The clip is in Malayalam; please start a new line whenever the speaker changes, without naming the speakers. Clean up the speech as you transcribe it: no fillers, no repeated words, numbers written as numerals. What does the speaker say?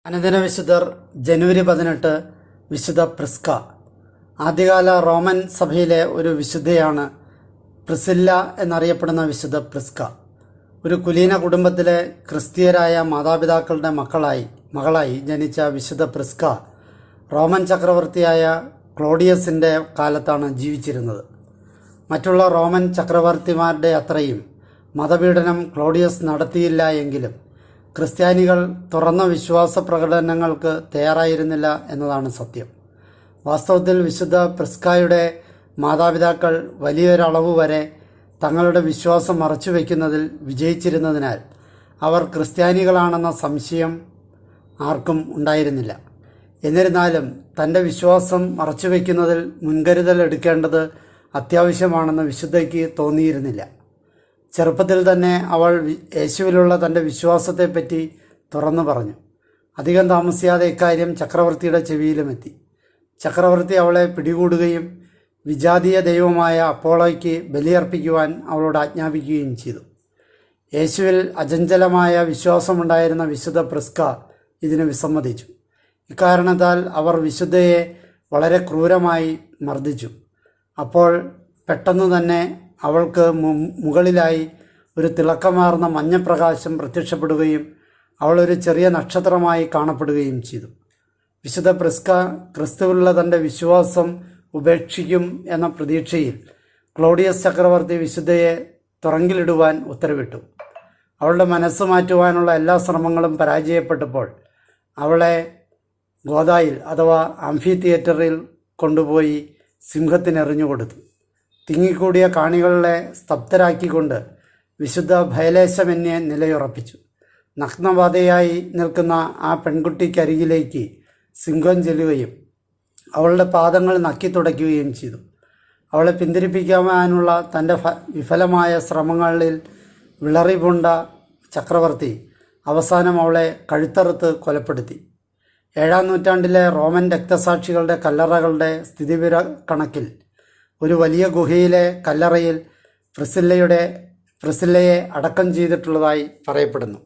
അനുദിന വിശുദ്ധർ ജനുവരി 18 വിശുദ്ധ പ്രിസ്ക. ആദ്യകാല റോമൻ സഭയിലെ ഒരു വിശുദ്ധയാണ് പ്രിസില്ല എന്നറിയപ്പെടുന്ന വിശുദ്ധ പ്രിസ്ക. ഒരു കുലീന കുടുംബത്തിലെ ക്രിസ്തീയരായ മാതാപിതാക്കളുടെ മകളായി ജനിച്ച വിശുദ്ധ പ്രിസ്ക റോമൻ ചക്രവർത്തിയായ ക്ലോഡിയസിൻ്റെ കാലത്താണ് ജീവിച്ചിരുന്നത്. മറ്റുള്ള റോമൻ ചക്രവർത്തിമാരുടെ അത്രയും മതപീഡനം ക്ലോഡിയസ് നടത്തിയില്ല എങ്കിലും ക്രിസ്ത്യാനികൾ തുറന്ന വിശ്വാസ പ്രകടനങ്ങൾക്ക് തയ്യാറായിരുന്നില്ല എന്നതാണ് സത്യം. വാസ്തവത്തിൽ വിശുദ്ധ പ്രിസ്കായുടെ മാതാപിതാക്കൾ വലിയൊരളവ് വരെ തങ്ങളുടെ വിശ്വാസം മറച്ചുവെക്കുന്നതിൽ വിജയിച്ചിരുന്നതിനാൽ അവർ ക്രിസ്ത്യാനികളാണെന്ന സംശയം ആർക്കും ഉണ്ടായിരുന്നില്ല. എന്നിരുന്നാലും തൻ്റെ വിശ്വാസം മറച്ചുവെക്കുന്നതിൽ മുൻകരുതൽ എടുക്കേണ്ടത് അത്യാവശ്യമാണെന്ന് വിശുദ്ധയ്ക്ക് തോന്നിയിരുന്നില്ല. ചെറുപ്പത്തിൽ തന്നെ അവൾ യേശുവിലുള്ള തൻ്റെ വിശ്വാസത്തെപ്പറ്റി തുറന്നു പറഞ്ഞു. അധികം താമസിയാതെ ഇക്കാര്യം ചക്രവർത്തിയുടെ ചെവിയിലുമെത്തി. ചക്രവർത്തി അവളെ പിടികൂടുകയും വിജാതീയ ദൈവമായ അപ്പോളോയ്ക്ക് ബലിയർപ്പിക്കുവാൻ അവളോട് ആജ്ഞാപിക്കുകയും ചെയ്തു. യേശുവിൽ അചഞ്ചലമായ വിശ്വാസമുണ്ടായിരുന്ന വിശുദ്ധ പ്രിസ്ക ഇതിന് വിസമ്മതിച്ചു. ഇക്കാരണത്താൽ അവർ വിശുദ്ധയെ വളരെ ക്രൂരമായി മർദ്ദിച്ചു. അപ്പോൾ പെട്ടെന്ന് തന്നെ അവൾക്ക് മുകളിലായി ഒരു തിളക്കമാർന്ന മഞ്ഞപ്രകാശം പ്രത്യക്ഷപ്പെടുകയും അവളൊരു ചെറിയ നക്ഷത്രമായി കാണപ്പെടുകയും ചെയ്തു. വിശുദ്ധ പ്രിസ്ക ക്രിസ്തുവിലുള്ള തൻ്റെ വിശ്വാസം ഉപേക്ഷിക്കും എന്ന പ്രതീക്ഷയിൽ ക്ലോഡിയസ് ചക്രവർത്തി വിശുദ്ധയെ തുറങ്കിലിടുവാൻ ഉത്തരവിട്ടു. അവളുടെ മനസ്സ് മാറ്റുവാനുള്ള എല്ലാ ശ്രമങ്ങളും പരാജയപ്പെട്ടപ്പോൾ അവളെ ഗോദായിൽ അഥവാ ആംഫി തിയേറ്ററിൽ കൊണ്ടുപോയി സിംഹത്തിനെറിഞ്ഞുകൊടുത്തു. തിങ്ങിക്കൂടിയ കാണികളെ സ്തബ്ധരാക്കിക്കൊണ്ട് വിശുദ്ധ ഭയലേശമെന്നെ നിലയുറപ്പിച്ചു. നഗ്നപാതയായി നിൽക്കുന്ന ആ പെൺകുട്ടിക്കരികിലേക്ക് സിംഹം ചെല്ലുകയും അവളുടെ പാദങ്ങൾ നക്കിത്തുടയ്ക്കുകയും ചെയ്തു. അവളെ പിന്തിരിപ്പിക്കാനുള്ള തൻ്റെ വിഫലമായ ശ്രമങ്ങളിൽ വിളറിപൂണ്ട ചക്രവർത്തി അവസാനം അവളെ കഴുത്തറുത്ത് കൊലപ്പെടുത്തി. 7-ാം നൂറ്റാണ്ടിലെ റോമൻ രക്തസാക്ഷികളുടെ കല്ലറകളുടെ സ്ഥിതിവിവര കണക്കിൽ ഒരു വലിയ ഗുഹയിലെ കല്ലറയിൽ പ്രിസില്ലയെ അടക്കം ചെയ്തിട്ടുള്ളതായി പറയപ്പെടുന്നു.